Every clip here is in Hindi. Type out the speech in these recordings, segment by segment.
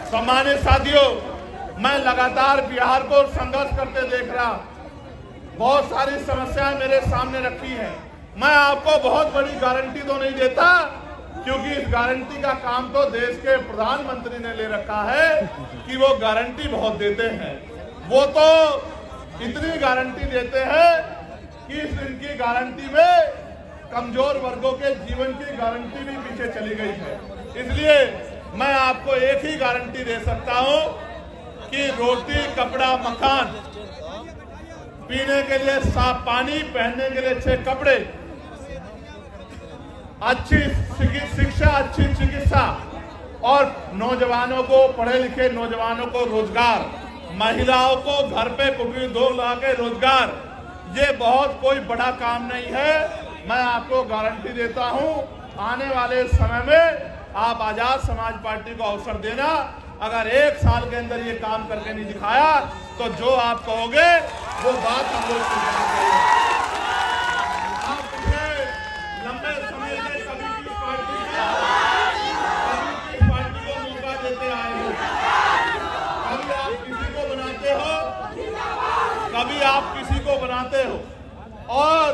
सम्मानित साथियों, मैं लगातार बिहार को संघर्ष करते देख रहा, बहुत सारी समस्याएं मेरे सामने रखी हैं। मैं आपको बहुत बड़ी गारंटी तो नहीं देता, क्योंकि इस गारंटी का काम तो देश के प्रधानमंत्री ने ले रखा है कि वो गारंटी बहुत देते हैं। वो तो इतनी गारंटी देते हैं कि इनकी गारंटी में कमजोर वर्गों के जीवन की गारंटी भी पीछे चली गई है। इसलिए मैं आपको एक ही गारंटी दे सकता हूं कि रोटी, कपड़ा, मकान, पीने के लिए साफ पानी, पहनने के लिए अच्छे कपड़े, अच्छी शिक्षा, अच्छी चिकित्सा और नौजवानों को, पढ़े लिखे नौजवानों को रोजगार, महिलाओं को घर पे कुटीर उद्योग लगा के रोजगार, ये बहुत कोई बड़ा काम नहीं है। मैं आपको गारंटी देता हूं, आने वाले समय में आप आजाद समाज पार्टी को अवसर देना। अगर 1 साल के अंदर ये काम करके नहीं दिखाया तो जो आप कहोगे वो बात हम लोग आप पिछले लंबे समय से कभी किस पार्टी को मौका देते आए हो, कभी आप किसी को बनाते हो, कभी आप किसी को बनाते हो, और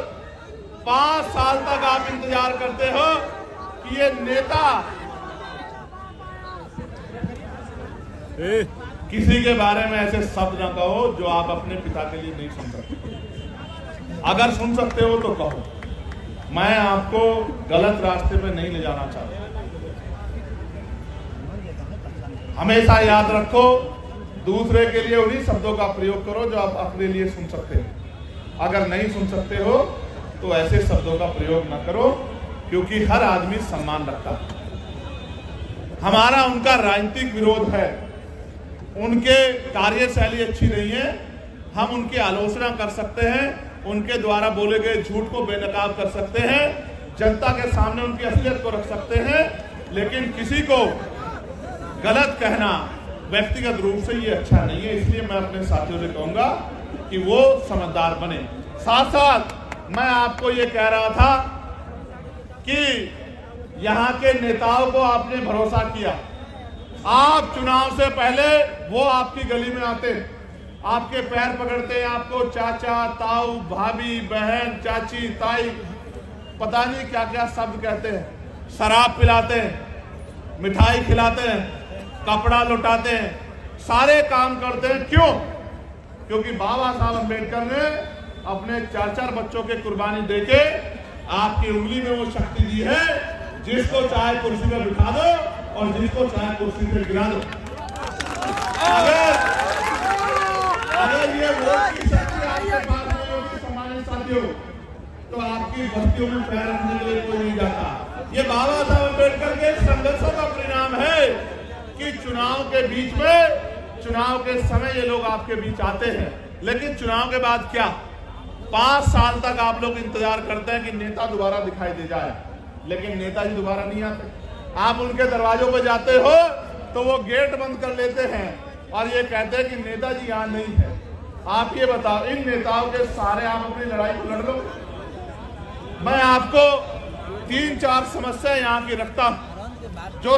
5 साल तक आप इंतजार करते हो कि ये नेता किसी के बारे में ऐसे शब्द ना कहो जो आप अपने पिता के लिए नहीं सुन सकते। अगर सुन सकते हो तो कहो। मैं आपको गलत रास्ते पे नहीं ले जाना चाहता। हमेशा याद रखो, दूसरे के लिए उन्हीं शब्दों का प्रयोग करो जो आप अपने लिए सुन सकते हो। अगर नहीं सुन सकते हो तो ऐसे शब्दों का प्रयोग न करो, क्योंकि हर आदमी सम्मान रखता है। हमारा उनका राजनीतिक विरोध है, उनके कार्यशैली अच्छी नहीं है, हम उनकी आलोचना कर सकते हैं, उनके द्वारा बोले गए झूठ को बेनकाब कर सकते हैं, जनता के सामने उनकी असलियत को रख सकते हैं, लेकिन किसी को गलत कहना व्यक्तिगत रूप से ये अच्छा नहीं है। इसलिए मैं अपने साथियों से कहूंगा कि वो समझदार बने। साथ साथ मैं आपको ये कह रहा था कि यहाँ के नेताओं को आपने भरोसा किया। आप चुनाव से पहले वो आपकी गली में आते, आपके पैर पकड़ते, आपको चाचा, ताऊ, भाभी, बहन, चाची, ताई, पता नहीं क्या क्या शब्द कहते हैं, शराब पिलाते हैं, मिठाई खिलाते हैं, कपड़ा लुटाते हैं, सारे काम करते हैं। क्यों? क्योंकि बाबा साहब अम्बेडकर ने अपने 4-4 बच्चों के कुर्बानी देके आपकी उंगली में वो शक्ति दी है, जिसको चाहे कुर्सी में बिठा दो और जिसको चाहे कुर्सी से गिरा दो। अगर ये वोट की शक्ति आपके पास नहीं होगी सम्मानित साथियों, तो आपकी बस्तियों में पैर रखने के लिए कोई नहीं जाता। ये बाबा साहब अम्बेडकर के संघर्षों का परिणाम है कि चुनाव के बीच में, चुनाव के समय ये लोग आपके बीच आते हैं, लेकिन चुनाव के बाद क्या? 5 साल तक आप लोग इंतजार करते हैं कि नेता दोबारा दिखाई दे जाए, लेकिन नेताजी दोबारा नहीं आते। आप उनके दरवाजों पर जाते हो तो वो गेट बंद कर लेते हैं और ये कहते हैं कि नेताजी यहाँ नहीं है। आप ये बताओ, इन नेताओं के सारे आप अपनी लड़ाई को लड़ लो। मैं आपको 3-4 समस्या यहाँ की रखता हूं जो